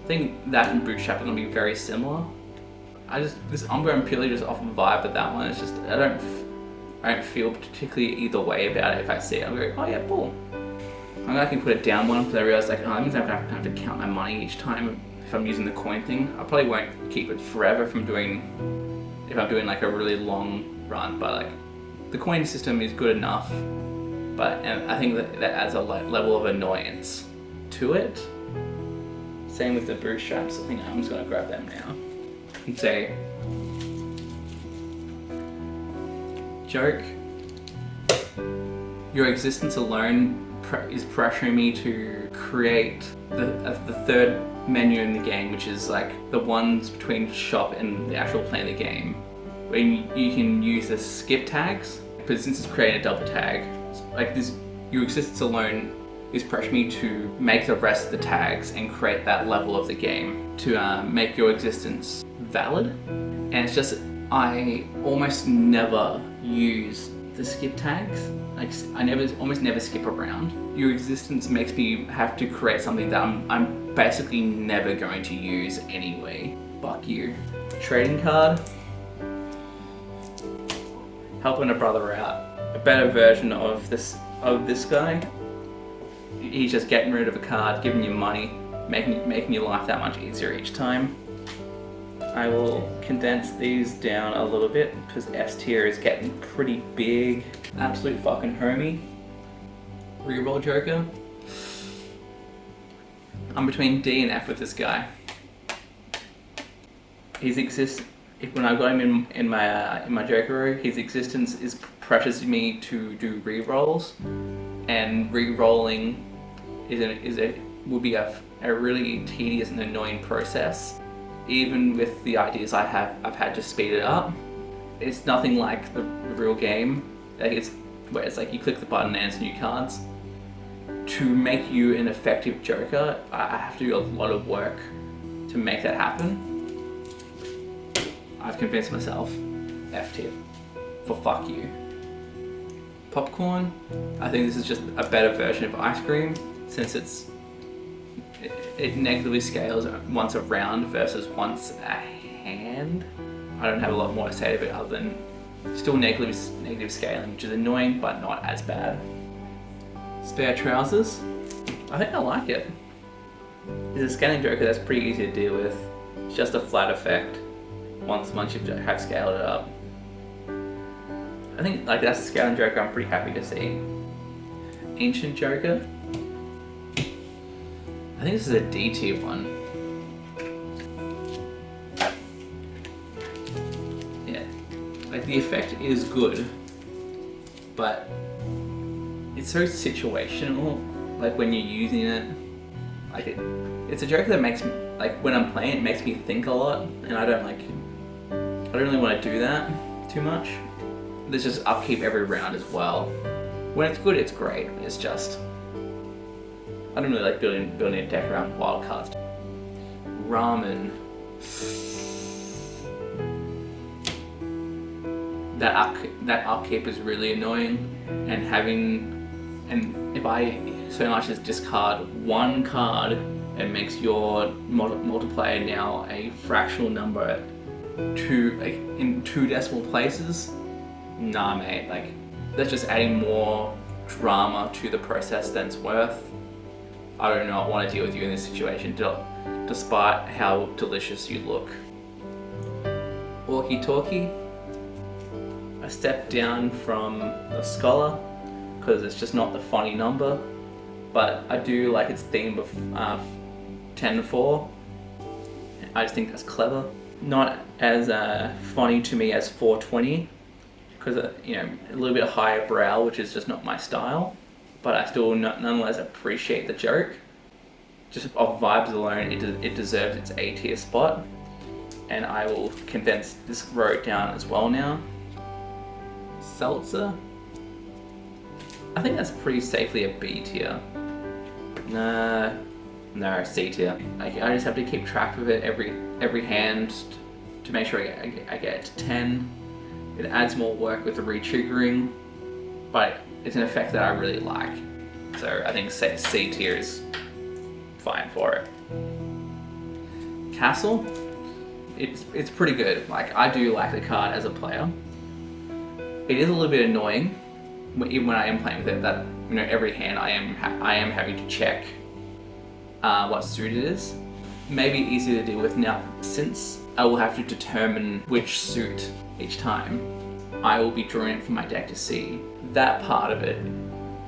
I think that and bootstrap are gonna be very similar. I'm going purely just off of vibe, but that one is just I don't feel particularly either way about it. If I see it, I'm going, oh yeah, bull. I'm gonna actually put it down one because I realized like, oh, that means I'm gonna have to count my money each time if I'm using the coin thing. I probably won't keep it forever if I'm doing like a really long run, but like the coin system is good enough. And I think that adds a level of annoyance to it. Same with the bootstraps. I think I'm just gonna grab them now and say, joke. Your existence alone is pressuring me to create the third menu in the game, which is like the ones between shop and the actual play of the game, where you can use the skip tags. But since it's creating a double tag, like this, your existence alone is pressuring me to make the rest of the tags and create that level of the game to make your existence valid. And it's just, I almost never use the skip tags. Like I almost never skip around. Your existence makes me have to create something that I'm basically never going to use anyway. Fuck you. Trading card. Helping a brother out. A better version of this guy. He's just getting rid of a card, giving you money, making your life that much easier each time. I will condense these down a little bit because S tier is getting pretty big. Absolute fucking homie. Reroll Joker. I'm between D and F with this guy. When I got him in my Joker row, his existence pressures me to do rerolls, and rerolling would be a really tedious and annoying process. Even with the ideas I've had to speed it up. It's nothing like the real game. Like where it's like you click the button and answer new cards. To make you an effective Joker, I have to do a lot of work to make that happen. I've convinced myself, F tier, for fuck you. Popcorn, I think this is just a better version of ice cream, since it negatively scales once a round versus once a hand. I don't have a lot more to say to it other than still negative scaling, which is annoying but not as bad. Spare trousers, I think I like it. It's a scaling Joker that's pretty easy to deal with. It's just a flat effect once you have scaled it up. I think like that's a scaling Joker I'm pretty happy to see. Ancient Joker, I think this is a D tier one. Yeah, like the effect is good, but it's so situational. Like when you're using it, like it's a Joker that makes me, like when I'm playing, it makes me think a lot, and I don't really want to do that too much. There's just upkeep every round as well. When it's good, it's great. It's just I don't really like building a deck around wild cards. Ramen. That upkeep is really annoying, and if I so much as discard one card, it makes your multiplier now a fractional number in 2 decimal places. Nah, mate. Like that's just adding more drama to the process than it's worth. I do not want to deal with you in this situation, despite how delicious you look. Walkie talkie. I stepped down from the scholar because it's just not the funny number, but I do like its theme of 10-4. I just think that's clever. Not as funny to me as 420, because a little bit higher brow, which is just not my style. but I still nonetheless appreciate the joke. Just of vibes alone, it deserves its A tier spot, and I will condense this row down as well now. Seltzer, I think that's pretty safely a B tier. No, C tier. I just have to keep track of it every hand to make sure I get to 10. It adds more work with the re-triggering, but it's an effect that I really like. So I think C tier is fine for it. Castle, it's pretty good. Like, I do like the card as a player. It is a little bit annoying, even when I am playing with it, that every hand I am having to check what suit it is. Maybe easier to deal with now, since I will have to determine which suit each time. I will be drawing it from my deck to see that part of it,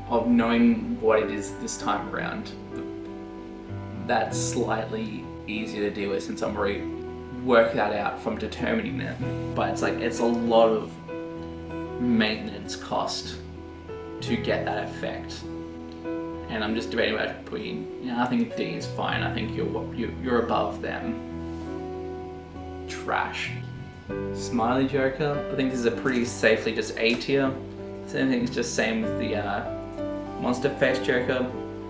of knowing what it is this time around. That's slightly easier to deal with since I'm already worked that out from determining it. But it's a lot of maintenance cost to get that effect. And I'm just debating about putting, I think D is fine. I think you're above them. Trash. Smiley Joker, I think this is a pretty safely just A tier. Same thing, it's just same with the Monster Face Joker.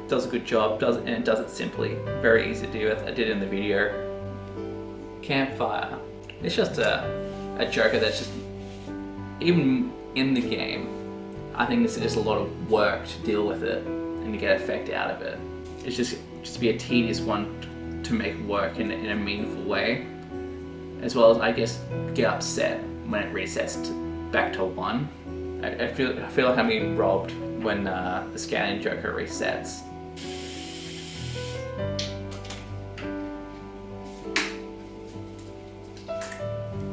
Does a good job, and it does it simply. Very easy to do with. I did it in the video. Campfire. It's just a Joker that's just, even in the game, I think this is just a lot of work to deal with it and to get effect out of it. It's just be a tedious one to make work in a meaningful way, as well as, I guess, get upset when it resets back to 1. I feel like I'm being robbed when the Scanning Joker resets.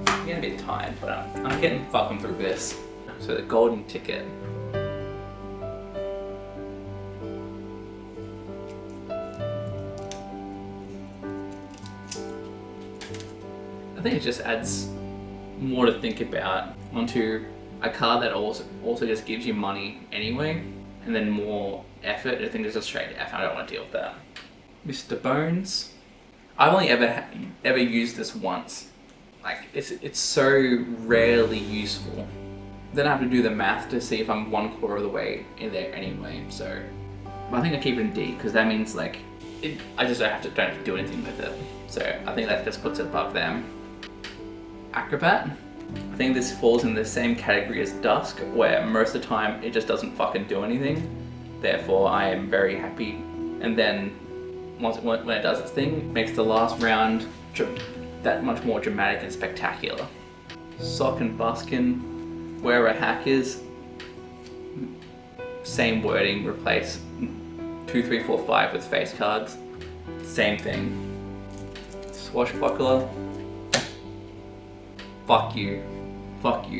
I'm getting a bit tired, but I'm getting fucking through this. So the golden ticket. I think it just adds more to think about onto a card that also just gives you money anyway, and then more effort. I think it's just straight effort. I don't want to deal with that. Mr. Bones. I've only ever used this once. Like, it's so rarely useful. Then I have to do the math to see if I'm 1/4 of the way in there anyway. So, but I think I keep it in D because that means I just don't have to do anything with it. So I think that just puts it above them. Acrobat. I think this falls in the same category as Dusk, where most of the time it just doesn't fucking do anything. Therefore, I am very happy. And then when it does its thing, makes the last round that much more dramatic and spectacular. Sock and Buskin, where a hack is, same wording, replace 2, 3, 4, 5 with face cards. Same thing. Swashbuckler. Fuck you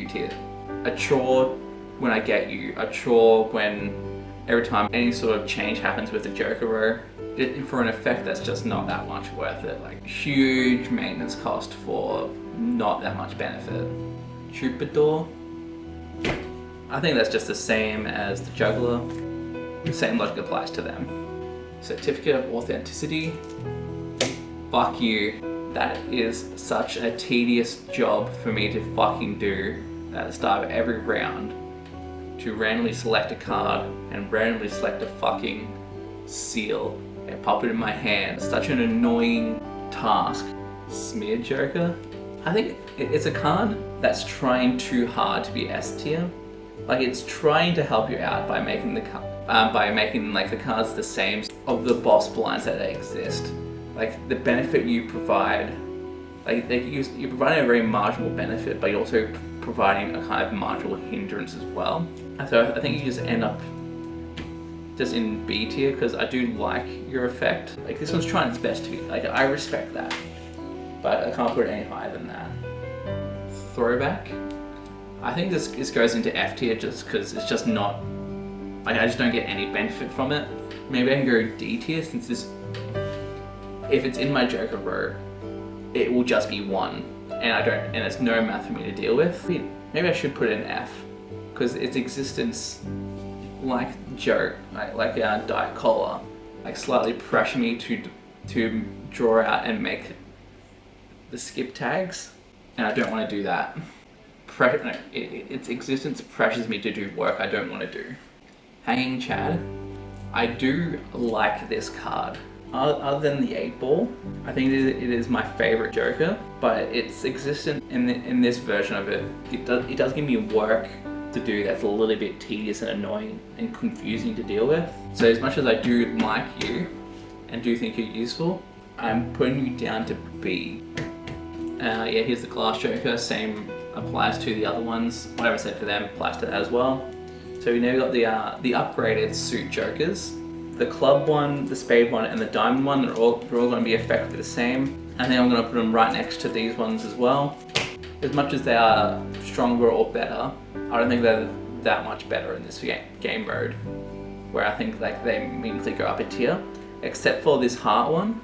tier. A chore when I get you. A chore when every time any sort of change happens with the Joker row. For an effect that's just not that much worth it. Like, huge maintenance cost for not that much benefit. Troubadour. I think that's just the same as the Juggler. The same logic applies to them. Certificate of Authenticity. Fuck you. That is such a tedious job for me to fucking do at the start of every round. To randomly select a card and randomly select a fucking seal and pop it in my hand. Such an annoying task. Smear Joker. I think it's a card that's trying too hard to be S tier. Like, it's trying to help you out by making the cards the same of the boss blinds that exist. Like, the benefit you provide, you're providing a very marginal benefit, but you're also providing a kind of marginal hindrance as well. So I think you just end up just in B tier, because I do like your effect. Like, this one's trying its best to be, I respect that, but I can't put it any higher than that. Throwback. I think this goes into F tier just because it's just not, I just don't get any benefit from it. Maybe I can go D tier, since this, if it's in my Joker row, it will just be 1, and it's no math for me to deal with. Maybe I should put it in F, because its existence like joke, like a Diet Cola, like slightly pressure me to draw out and make the skip tags, and I don't want to do that. Its existence pressures me to do work I don't want to do. Hanging Chad, I do like this card. Other than the 8 ball, I think it is my favorite Joker, but its existence in this version of it, it does give me work to do that's a little bit tedious and annoying and confusing to deal with. So as much as I do like you and do think you're useful, I'm putting you down to B. Yeah, here's the glass Joker, same applies to the other ones. Whatever I said for them applies to that as well. So we now got the upgraded suit Jokers. The club one, the spade one, and the diamond one, they're all going to be effectively the same. And then I'm going to put them right next to these ones as well. As much as they are stronger or better, I don't think they're that much better in this game mode, where I think like they meaningfully go up a tier. Except for this heart one,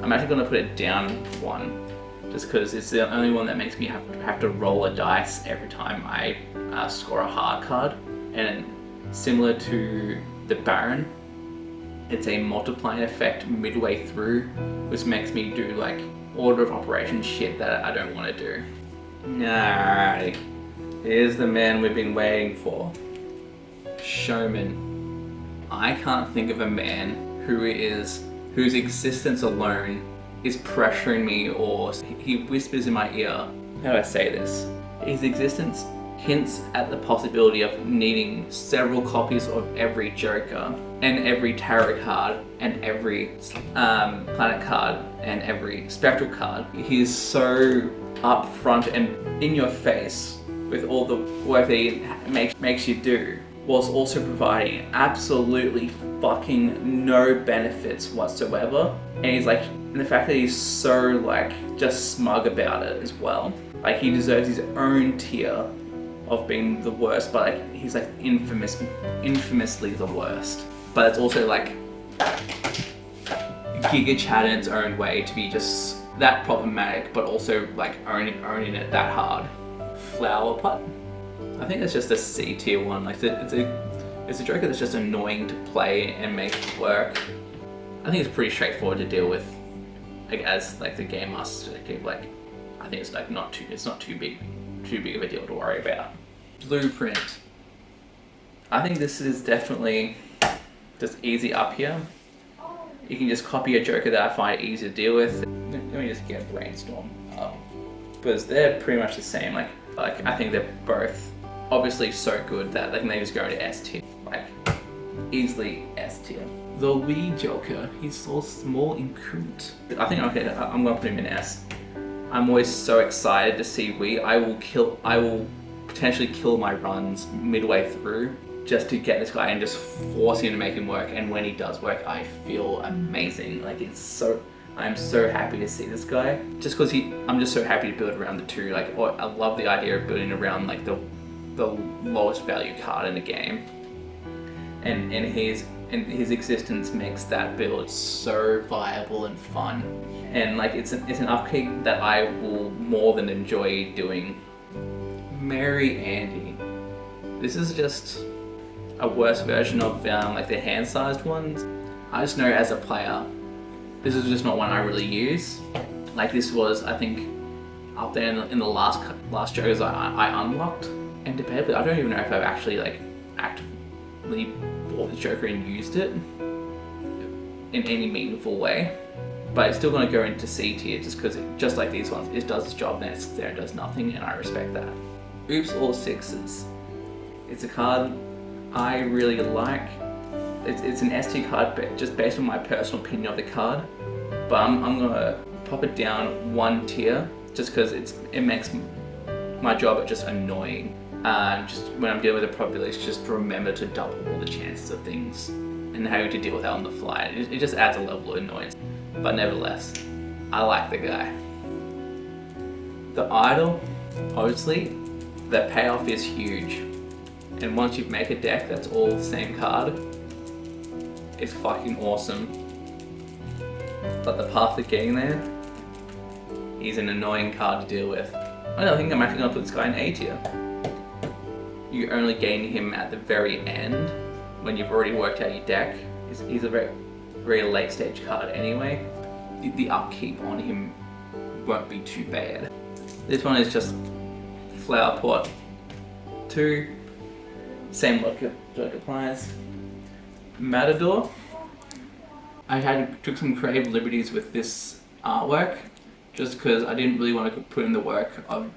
I'm actually going to put it down one, just because it's the only one that makes me have to roll a dice every time I score a heart card. And similar to the Baron, it's a multiplying effect midway through, which makes me do like order of operation shit that I don't want to do. Alright, here's the man we've been waiting for. Showman. I can't think of a man whose existence alone is pressuring me, or he whispers in my ear. How do I say this? His existence hints at the possibility of needing several copies of every Joker and every tarot card and every planet card and every spectral card. He's so upfront and in your face with all the work that he makes you do, whilst also providing absolutely fucking no benefits whatsoever. And he's like, and the fact that he's so like just smug about it as well. Like he deserves his own tier of being the worst, but like he's like infamously the worst. But it's also like Giga Chad in its own way to be just that problematic, but also like owning it that hard. Flower Pot. I think it's just a C tier one. Like it's a Joker that's just annoying to play and make work. I think it's pretty straightforward to deal with, like as like the game master. Like I think it's like not too big of a deal to worry about. Blueprint. I think this is definitely just easy up here. You can just copy a Joker that I find easy to deal with. Let me just get Brainstorm up, because they're pretty much the same. Like I think they're both obviously so good that they can just go into S tier, like easily S tier. The Wee Joker, he's so small and cute. I think okay, I'm gonna put him in S. I'm always so excited to see Wee. I will potentially kill my runs midway through just to get this guy and just force him to make him work. And when he does work, I feel amazing. Like I'm so happy to see this guy. Just because I'm just so happy to build around the two. Like I love the idea of building around like the lowest value card in the game. And his existence makes that build so viable and fun. And like it's an upkeep that I will more than enjoy doing. Mary Andy. This is just a worse version of like the hand-sized ones. I just know as a player, this is just not one I really use. Like this was, I think, up there in the last Jokers I unlocked. And debatably, I don't even know if I've actually like actively bought the Joker and used it in any meaningful way. But it's still going to go into C tier just because, just like these ones, it does its job and it's there and does nothing, and I respect that. Oops All Sixes. It's a card I really like. It's an ST card, but just based on my personal opinion of the card. But I'm gonna pop it down one tier just because it makes my job just annoying. Just when I'm dealing with the probabilities, just remember to double all the chances of things and having to deal with that on the fly. It just adds a level of annoyance. But nevertheless, I like the guy. The Idol, obviously, the payoff is huge. And once you make a deck that's all the same card, it's fucking awesome. But the path to getting there, he's an annoying card to deal with. I think I'm actually gonna put this guy in A tier. You only gain him at the very end, when you've already worked out your deck. He's a very, very late stage card anyway. The upkeep on him won't be too bad. This one is just Flower Pot 2, same logic applies. Matador. Took some creative liberties with this artwork, just because I didn't really want to put in the work of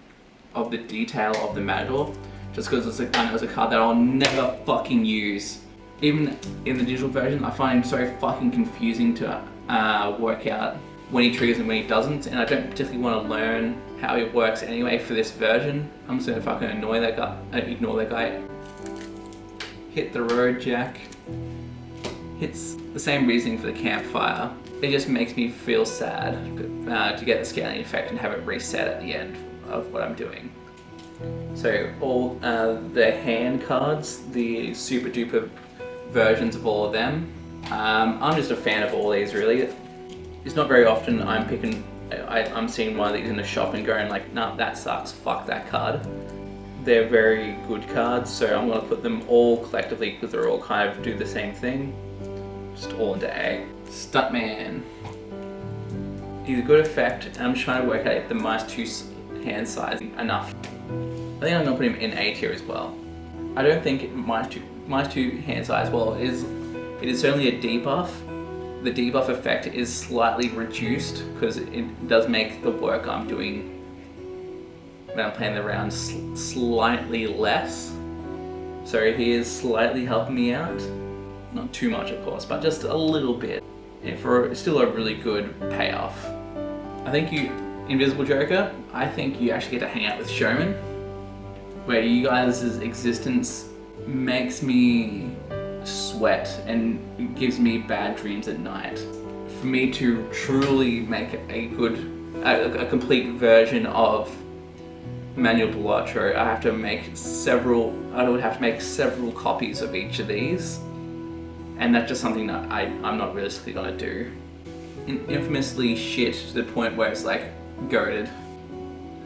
the detail of the Matador, just because I know it's a card that I'll never fucking use. Even in the digital version, I find him so fucking confusing to work out when he triggers and when he doesn't, and I don't particularly want to learn how it works anyway for this version. I'm just gonna fucking ignore that guy. Hit the road, Jack. It's the same reasoning for the campfire. It just makes me feel sad to get the scaling effect and have it reset at the end of what I'm doing. So all the hand cards, the super duper versions of all of them, I'm just a fan of all these really. It's not very often I'm seeing one of these in the shop and going like, nah, that sucks, fuck that card. They're very good cards, so I'm going to put them all collectively because they're all kind of do the same thing. Just all into A. Stuntman. He's a good effect, and I'm just trying to work out if the -2 hand size is enough. I think I'm going to put him in A tier as well. I don't think -2 hand size, well, it is certainly a debuff. The debuff effect is slightly reduced because it does make the work I'm doing when I'm playing the round slightly less. So he is slightly helping me out. Not too much of course, but just a little bit. And for still a really good payoff. I think Invisible Joker, I think you actually get to hang out with Showman, where you guys' existence makes me sweat and gives me bad dreams at night. For me to truly make a complete version of Manual Balatro, I would have to make several copies of each of these, and that's just something that I'm not realistically gonna do. Infamously shit to the point where it's like goated.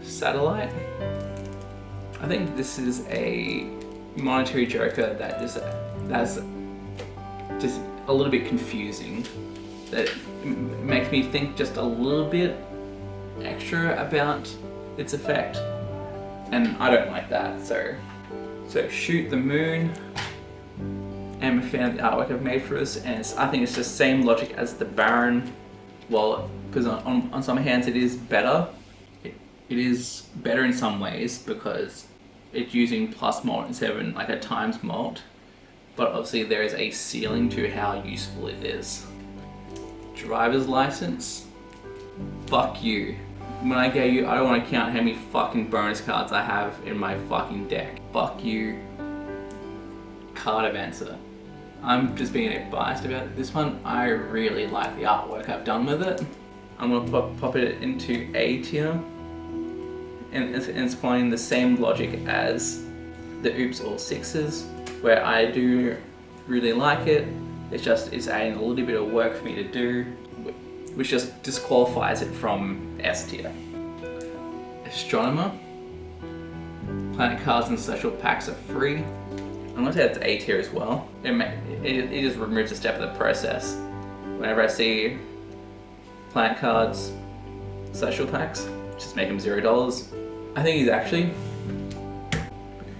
Satellite. I think this is a monetary Joker that's just a little bit confusing. That makes me think just a little bit extra about its effect, and I don't like that. So Shoot the Moon. I'm a fan of the artwork I've made for this, and I think it's just same logic as the Baron. Well, because on some hands it is better. It is better in some ways because it's using plus mult instead of like a times mult. But obviously there is a ceiling to how useful it is. Driver's license. Fuck you. When I get you, I don't want to count how many fucking bonus cards I have in my fucking deck. Fuck you. Card Advancer. I'm just being a bit biased about this one. I really like the artwork I've done with it. I'm going to pop it into A tier. And it's following the same logic as the Oops All Sixes, where I do really like it. It's adding a little bit of work for me to do, which just disqualifies it from S tier. Astronomer. Planet cards and special packs are free. I'm going to say that's A tier as well. It just removes a step of the process. Whenever I see planet cards, special packs, just make them $0. I think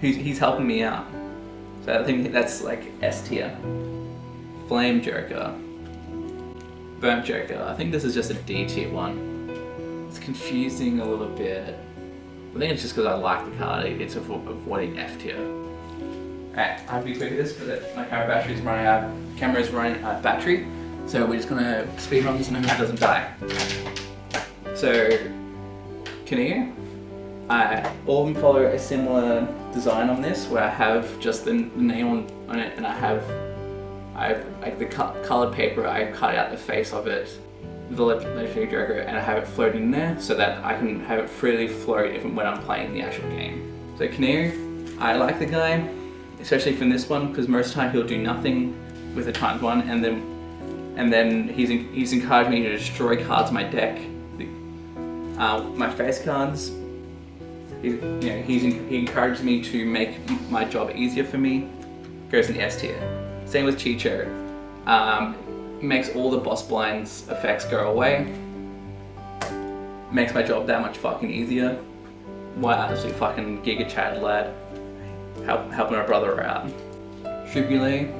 he's helping me out. So I think that's like S tier. Flame Joker. Burnt Joker. I think this is just a D tier one. It's confusing a little bit. I think it's just because I like the card. It's avoiding F tier. Alright, I have to be quick with this because my camera is running out of battery. So we're just gonna speed run this and hope it doesn't die. So, Conditional. All of them follow a similar design on this, where I have just the name on it, and I have like the colored paper. I cut out the face of it, the legendary Joker, and I have it floating in there so that I can have it freely float even when I'm playing the actual game. So Conditional, I like the guy, especially from this one, because most of the time he'll do nothing with a ×1, and then he's encouraged me to destroy cards in my deck. My face cards, he encourages me to make my job easier for me. Goes in the S tier. Same with Chicho. Makes all the boss blinds effects go away. Makes my job that much fucking easier. Why absolutely fucking Giga Chad lad. Helping our brother out. Shubule.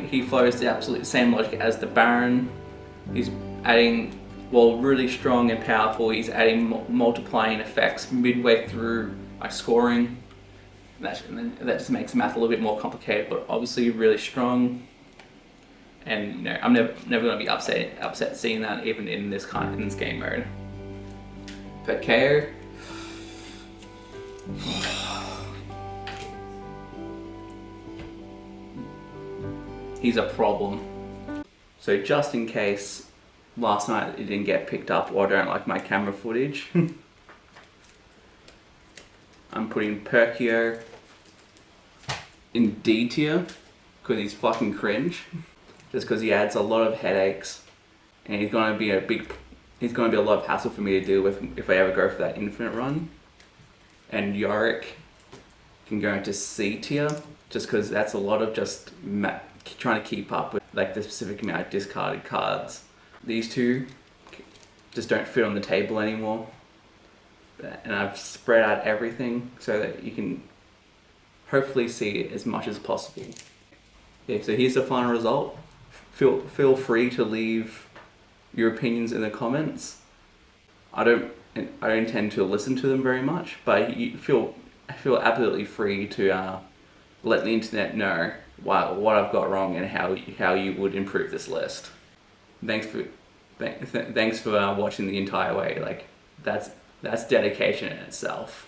He follows the absolute same logic as the Baron. He's adding, well, really strong and powerful. He's adding multiplying effects midway through my scoring. That just makes math a little bit more complicated, but obviously really strong. And you know, I'm never going to be upset seeing that even in this game mode. But KO. He's a problem. So just in case last night it didn't get picked up or I don't like my camera footage, I'm putting Perkio in D tier because he's fucking cringe. Just because he adds a lot of headaches and he's going to be a lot of hassle for me to deal with if I ever go for that infinite run. And Yorick can go into C tier just because that's a lot of just trying to keep up with like the specific amount of discarded cards. These two just don't fit on the table anymore. And I've spread out everything so that you can hopefully see as much as possible. Yeah, so here's the final result. Feel free to leave your opinions in the comments. I don't intend to listen to them very much, but you feel absolutely free to let the internet know what I've got wrong and how you would improve this list. Thanks for watching the entire way. Like that's dedication in itself.